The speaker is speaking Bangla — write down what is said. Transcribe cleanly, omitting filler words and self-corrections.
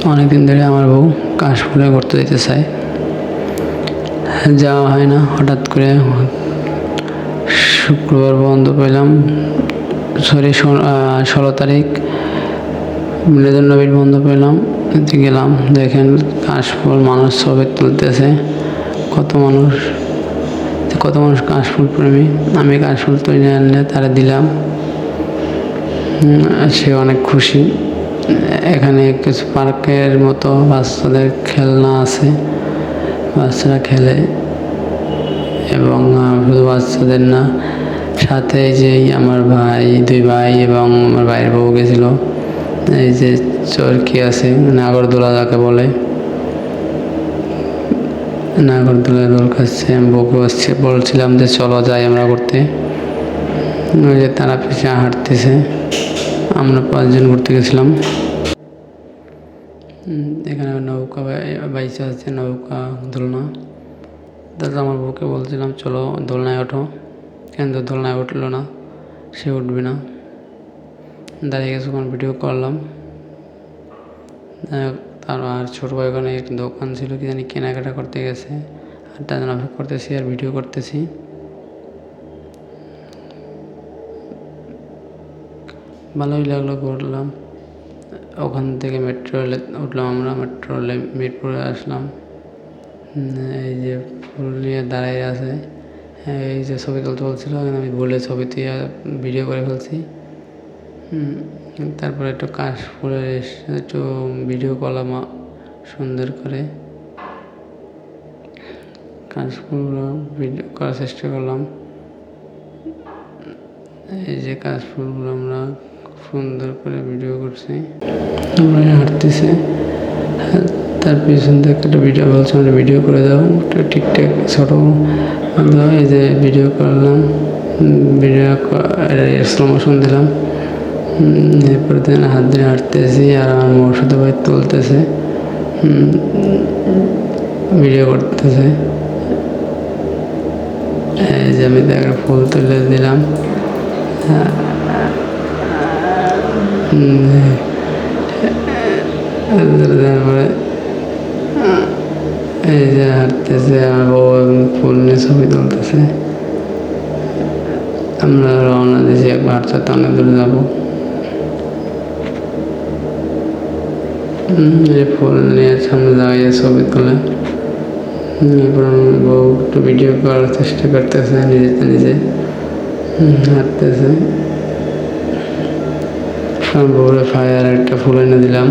অনেকদিন ধরে আমার বউ কাশফুলে ঘুরতে যেতে চায়, যাওয়া হয় না। হঠাৎ করে শুক্রবার বন্ধ পেলাম, 16 তারিখ মিলাদুন নবীর বন্ধ পেলাম, গেলাম। দেখেন কাশফুল, মানুষ ছবি তুলতেছে, কত মানুষ কাশফুল প্রেমী। আমি কাশফুল তৈরি আনলে তারা দিলাম, সে অনেক খুশি। এখানে কিছু পার্কের মতো বাচ্চাদের খেলনা আছে, বাচ্চারা খেলে। এবং শুধু বাচ্চাদের না, সাথে যে আমার দুই ভাই এবং আমার ভাইয়ের বউ গেছিল। এই যে চরকি আছে, নাগরদোলা যাকে বলে, নাগরদোলায় দোল খাচ্ছে। আমি বউকে বলছিলাম যে চলো যাই আমরা ঘুরতে। ওই যে তারা পিছিয়ে হাঁটতেছে, আমরা 5 জন ঘুরতে গেছিলাম। এখানে নৌকা বাইচা আছে, নৌকা দোলনা। দাদা আমার বউকে বলছিলাম চলো দোলনায় ওঠো, কিন্তু দোলনায় উঠলো না, সে উঠবে না। দাঁড়িয়ে কিছুক্ষণ ভিডিও করলাম। তার আর ছোটো ভাই ওখানে এক দোকান ছিল, কি জানি কেনাকাটা করতে গেছে। আর তার জন্য অপেক্ষা করতেছি আর ভিডিও করতেছি। ভালোই লাগলো, ঘুরলাম। ওখান থেকে মেট্রো রেলে উঠলাম, আমরা মেট্রো রেলে মিরপুরে আসলাম। এই যে ফুল নিয়ে দাঁড়াই আছে, এই যে ছবি তুলতে বলছিল, আমি বলে ছবি তুলে ভিডিও করে ফেলছি। তারপরে একটু কাশফুলের একটু ভিডিও করলাম সুন্দর করে। কাশফুলগুলো ভিডিও করার চেষ্টা করলাম। এই যে কাশফুলগুলো আমরা সুন্দর করে ভিডিও করছি। আমরা হাঁটতেছে, তার পিছন থেকে একটা ভিডিও বলছে আমরা ভিডিও করে দাও, একটা ঠিকঠাক ছোটো দাও। এই যে ভিডিও করলাম, ভিডিও স্লো মোশন দিলাম। এরপরে দিন হাত ধরে হাঁটতেছি, আর আমার মৌসুদ ভাই তুলতেছে, ভিডিও করতেছে। এই যে আমি একটা ফুল তুলে দিলাম। তারপরে এই যে হাঁটতেছে, আমার বউ ফুল নিয়ে ছবি তুলতেছে। আমরা রওনা দিয়েছি, একবার হাঁটতে অনেক দূরে যাবো। ফুল নিয়ে সামনে দাঁড়িয়ে ছবি তোলে। এরপর আমার বউ একটু ভিডিও করার চেষ্টা করতেছে, নিজে হাঁটতেছে। আমার বউরে ফায়ার একটা ফুল এনে দিলাম।